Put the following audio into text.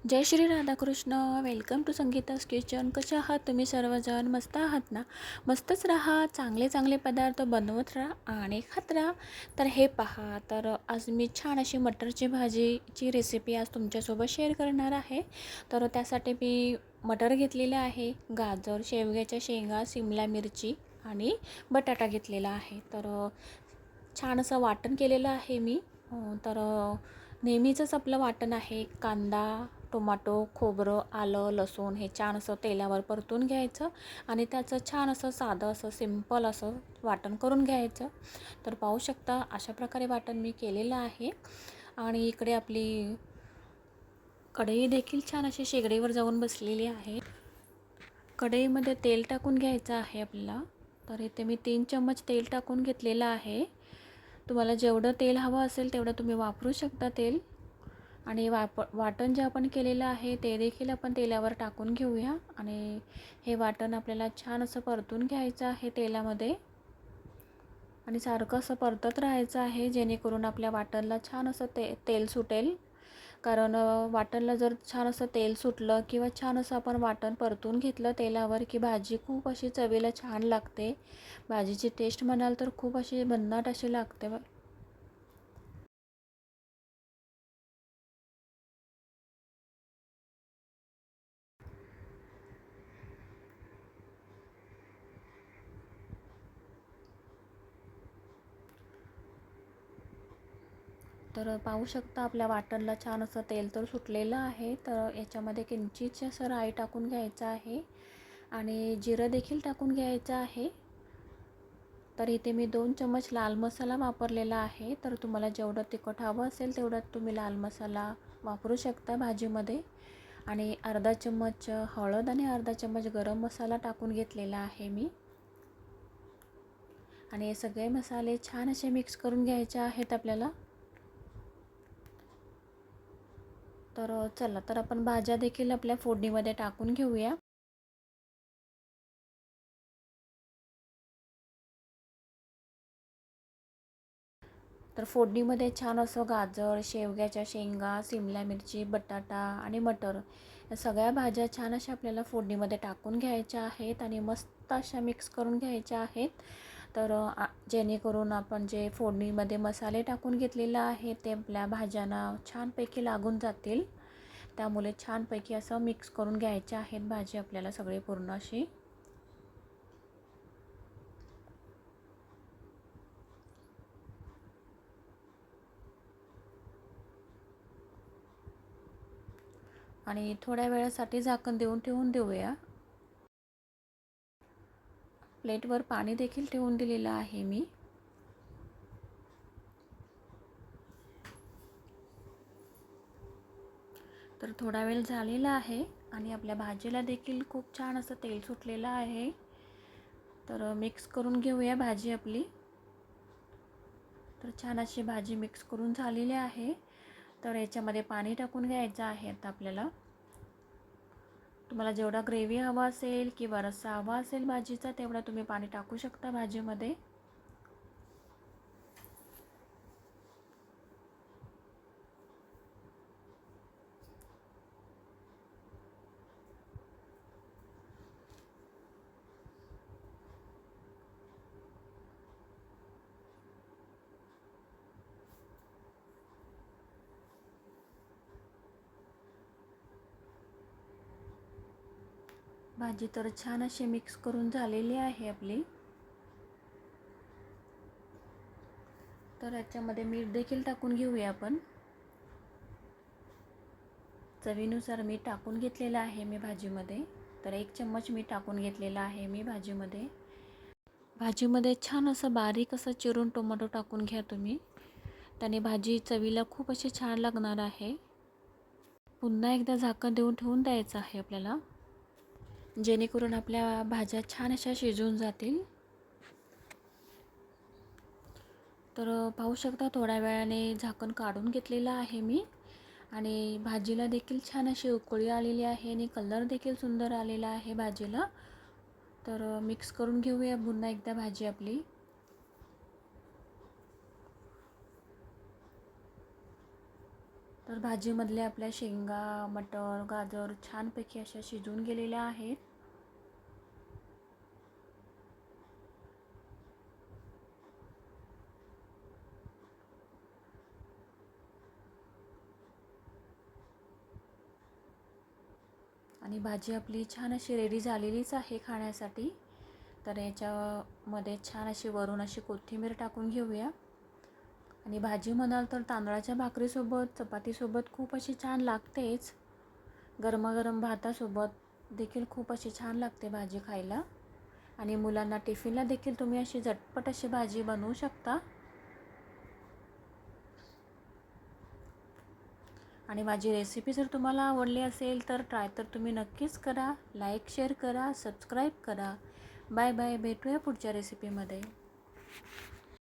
Jai Shri Radhakrishna. Welcome to Sangeeta's kitchen. कसे आहात तुम्ही सर्वजण? मस्त आहात ना? मस्तच राहा, चांगले चांगले पदार्थ बनवत राहा आणि खात राहा. तर हे पहा, तर आज मी छान अशी मटरची भाजीची रेसिपी आज तुमच्यासोबत शेअर करणार आहे. तर त्यासाठी मी मटर घेतलेले आहे, गाजर, शेवग्याच्या शेंगा, सिमला मिरची आणि बटाटा घेतलेला आहे. तर छान असं वाटण केलेलं आहे मी. तर नेहमीचंच आपलं वाटण आहे. कांदा, टोमॅटो, खोबरं, आलं, लसूण हे छान असं तेलावर परतून घ्यायचं आणि त्याचं छान असं साधं असं सिंपल असं वाटण करून घ्यायचं. तर पाहू शकता अशा प्रकारे वाटण मी केलेलं आहे. आणि इकडे आपली कढई देखील छान अशी शेगडीवर जाऊन बसलेली आहे. कढईमध्ये तेल टाकून घ्यायचं आहे आपल्याला. तर इथे मी 3 चम्मच तेल टाकून घेतलेलं आहे. तुम्हाला जेवढं तेल हवं असेल तेवढं तुम्ही वापरू शकता तेल. आणि वाटण जे आपण केलेलं आहे ते देखील आपण तेलावर टाकून घेऊया. आणि हे वाटण आपल्याला छान असं परतून घ्यायचं आहे तेलामध्ये आणि सारखं असं परतत राहायचं आहे, जेणेकरून आपल्या वाटणला छान असं तेल सुटेल. कारण वाटणला जर छान असं तेल सुटलं किंवा छान असं आपण वाटण परतून घेतलं तेलावर की भाजी खूप अशी चवीला छान लागते. भाजीची टेस्ट म्हणाल तर खूप अशी भन्नाट अशी लागते. तर पाहू शकता आपल्या वाटणला छान असं तेल तर सुटलेलं आहे. तर याच्यामध्ये किंचित असं राई टाकून घ्यायचं आहे आणि जिरं देखील टाकून घ्यायचं आहे. तर इथे मी 2 चम्मच लाल मसाला वापरलेला आहे. तर तुम्हाला जेवढं तिखट हवं असेल तेवढं तुम्ही लाल मसाला वापरू शकता भाजीमध्ये. आणि अर्धा चम्मच हळद आणि अर्धा चम्मच गरम मसाला टाकून घेतलेला आहे मी. आणि हे सगळे मसाले छान असे मिक्स करून घ्यायचे आहेत आपल्याला. तर चला, तर आपण भाज्या देखील आपल्या फोडणीमध्ये टाकून घेऊया. तर फोडणीमध्ये छान असं गाजर, शेवग्याच्या शेंगा, सिमला मिरची, बटाटा आणि मटर या सगळ्या भाज्या छान अशा आपल्याला फोडणीमध्ये टाकून घ्यायच्या आहेत आणि मस्त अशा मिक्स करून घ्यायच्या आहेत. तर जेणेकरून आपण जे फोडणीमध्ये मसाले टाकून घेतलेले आहे ते आपल्या भाज्यांना छानपैकी लागून जातील. त्यामुळे छानपैकी असं मिक्स करून घ्यायचे आहेत भाजी आपल्याला सगळी पूर्ण अशी. आणि थोड्या वेळासाठी झाकण देऊन ठेवून देऊया. प्लेटवर पाणी देखील ठेवून दिलेलं आहे मी. तर थोडा वेळ झालेला आहे आणि आपल्या भाजीला देखील खूप छान असं तेल सुटलेलं आहे. तर मिक्स करून घेऊया भाजी आपली. तर छान अशी भाजी मिक्स करून झालेली आहे. तर याच्यामध्ये पाणी टाकून घ्यायचं आहे आता आपल्याला. तुम्हाला जेवढा ग्रेव्ही हवा असेल किंवा रस्सा हवा असेल भाजीचा तेवढा तुम्ही पाणी टाकू शकता भाजीमध्ये. भाजी तर छान अशी मिक्स करून झालेली आहे आपली. तर याच्यामध्ये मीठ देखील टाकून घेऊया आपण. चवीनुसार मीठ टाकून घेतलेलं आहे मी भाजीमध्ये. तर 1 चम्मच मीठ टाकून घेतलेला आहे मी भाजीमध्ये. भाजीमध्ये छान असं बारीक असं चिरून टोमॅटो टाकून घ्या तुम्ही. त्याने भाजी चवीला खूप अशी छान लागणार आहे. पुन्हा एकदा झाकण देऊन ठेवून द्यायचं आहे आपल्याला, जेणेकरून आपल्या भाज्या छान अशा शिजून जातील. तर पाहू शकता थोड्या वेळाने झाकण काढून घेतलेलं आहे मी आणि भाजीला देखील छान अशी उकळी आलेली आहे आणि कलर देखील सुंदर आलेला आहे भाजीला. तर मिक्स करून घेऊया पुन्हा एकदा भाजी आपली. तर भाजीमधल्या आपल्या शेंगा, मटर, गाजर छानपैकी अशा शिजून गेलेल्या आहेत. आणि भाजी आपली छान अशी रेडी झालेलीच आहे खाण्यासाठी. तर याच्यामध्ये छान अशी वरून अशी कोथिंबीर टाकून घेऊया. आणि भाजी म्हणाल तर तांदळाच्या भाकरीसोबत, चपातीसोबत खूप अशी छान लागतेच. गरमागरम भातासोबत देखील खूप अशी छान लागते भाजी खायला. आणि मुलांना टिफिनला देखील तुम्ही अशी झटपट अशी भाजी बनवू शकता. आणि माझी रेसिपी जर तुम्हाला आवडली असेल तर ट्राय तर तुम्ही नक्कीच करा. लाईक, शेअर करा, सबस्क्राईब करा. Bye bye. भेटूया पुढच्या रेसिपीमध्ये.